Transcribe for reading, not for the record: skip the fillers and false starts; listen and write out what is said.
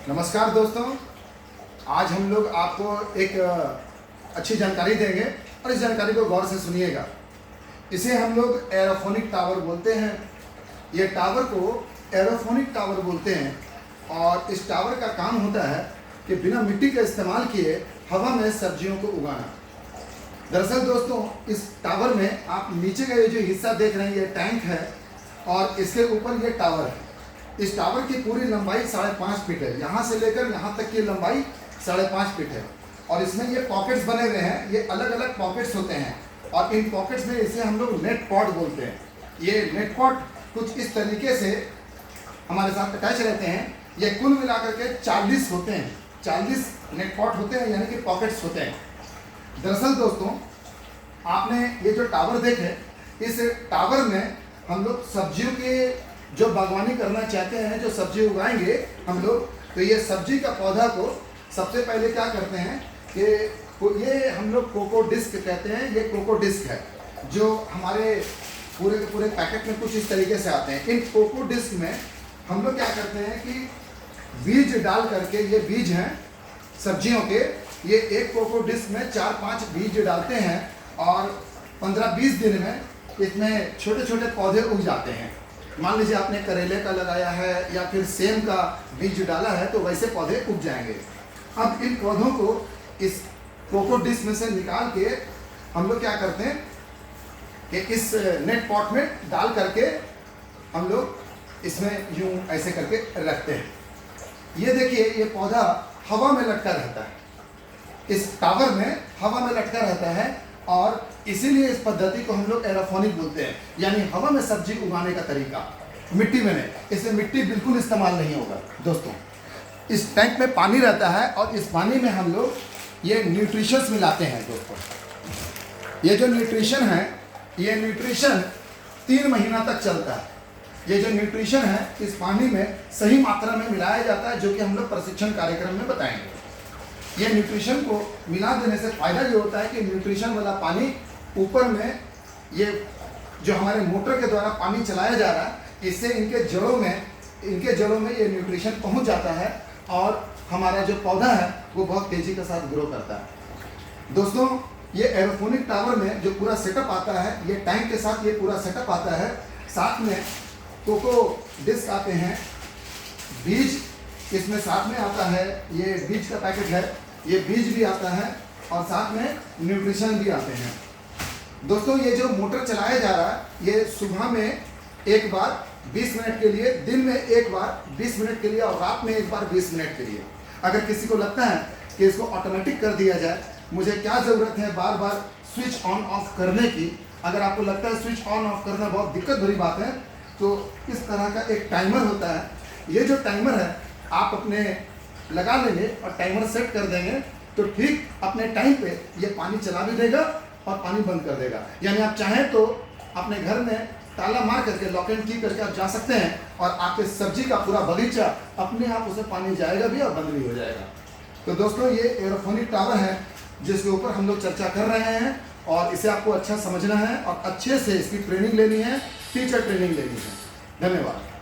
नमस्कार दोस्तों, आज हम लोग आपको एक अच्छी जानकारी देंगे और इस जानकारी को गौर से सुनिएगा। इसे हम लोग एरोफोनिक टावर बोलते हैं। ये टावर को एरोफोनिक टावर बोलते हैं और इस टावर का काम होता है कि बिना मिट्टी का इस्तेमाल किए हवा में सब्जियों को उगाना। दरअसल दोस्तों, इस टावर में आप नीचे का ये जो हिस्सा देख रहे हैं, ये टैंक है और इसके ऊपर ये टावर है। इस टावर की पूरी लंबाई 5.5 फीट है। यहाँ से लेकर यहाँ तक की लंबाई 5.5 फीट है और इसमें ये पॉकेट्स बने हुए हैं। ये अलग अलग पॉकेट्स होते हैं और इन पॉकेट्स में इसे हम लोग नेट पॉट बोलते हैं। ये नेट पॉट कुछ इस तरीके से हमारे साथ अटैच रहते हैं। ये कुल मिलाकर के 40 होते हैं। 40 नेट पॉट होते हैं, यानी कि पॉकेट्स होते हैं। दरअसल दोस्तों, आपने ये जो टावर देखे, इस टावर में हम लोग सब्जियों के जो बागवानी करना चाहते हैं, जो सब्जी उगाएंगे हम लोग, तो ये सब्जी का पौधा को सबसे पहले क्या करते हैं कि ये हम लोग कोको डिस्क कहते हैं। ये कोको डिस्क है जो हमारे पूरे के पूरे पैकेट में कुछ इस तरीके से आते हैं। इन कोको डिस्क में हम लोग क्या करते हैं कि बीज डाल करके, ये बीज हैं सब्जियों के, ये एक कोको डिस्क में 4-5 बीज डालते हैं और 15-20 दिन में इसमें छोटे छोटे पौधे उग जाते हैं। मान लीजिए आपने करेले का लगाया है या फिर सेम का बीज डाला है, तो वैसे पौधे उग जाएंगे। अब इन पौधों को इस कोको डिस्क में से निकाल के हम लोग क्या करते हैं कि इस नेट पॉट में डाल करके हम लोग इसमें यूं ऐसे करके रखते हैं। ये देखिए, ये पौधा हवा में लटका रहता है। इस टावर में हवा में लटका रहता है और इसीलिए इस पद्धति को हम लोग एरोफोनिक बोलते हैं, यानी हवा में सब्जी उगाने का तरीका। मिट्टी में नहीं, इसमें मिट्टी बिल्कुल इस्तेमाल नहीं होगा। दोस्तों, इस टैंक में पानी रहता है और इस पानी में हम लोग ये न्यूट्रिशंस मिलाते हैं। दोस्तों, ये जो न्यूट्रिशन है, ये न्यूट्रिशन 3 महीना तक चलता है। ये जो न्यूट्रिशन है इस पानी में सही मात्रा में मिलाया जाता है, जो कि हम लोग प्रशिक्षण कार्यक्रम में बताएंगे। ये न्यूट्रिशन को मिला देने से फ़ायदा ये होता है कि न्यूट्रिशन वाला पानी ऊपर में, ये जो हमारे मोटर के द्वारा पानी चलाया जा रहा है, इससे इनके जड़ों में ये न्यूट्रिशन पहुंच जाता है और हमारा जो पौधा है वो बहुत तेज़ी के साथ ग्रो करता है। दोस्तों, ये एरोफोनिक टावर में जो पूरा सेटअप आता है, ये टैंक के साथ ये पूरा सेटअप आता है। साथ में कोको डिस्क आते हैं, बीज इसमें साथ में आता है। ये बीज का पैकेट है, ये बीज भी आता है और साथ में न्यूट्रिशन भी आते हैं। दोस्तों, ये जो मोटर चलाया जा रहा है, ये सुबह में एक बार 20 मिनट के लिए, दिन में एक बार 20 मिनट के लिए और रात में एक बार 20 मिनट के लिए। अगर किसी को लगता है कि इसको ऑटोमेटिक कर दिया जाए, मुझे क्या ज़रूरत है बार बार स्विच ऑन ऑफ करने की, अगर आपको लगता है स्विच ऑन ऑफ करना बहुत दिक्कत भरी बात है, तो इस तरह का एक टाइमर होता है। ये जो टाइमर है आप अपने लगा लेंगे और टाइमर सेट कर देंगे, तो ठीक अपने टाइम पे ये पानी चला भी देगा और पानी बंद कर देगा। यानी आप चाहें तो अपने घर में ताला मार करके, लॉक एंड की करके आप जा सकते हैं और आपके सब्जी का पूरा बगीचा अपने आप उसे पानी जाएगा भी और बंद भी हो जाएगा। तो दोस्तों, ये एरोफोनिक टावर है जिसके ऊपर हम लोग चर्चा कर रहे हैं और इसे आपको अच्छा समझना है और अच्छे से इसकी ट्रेनिंग लेनी है, टीचर ट्रेनिंग लेनी है। धन्यवाद।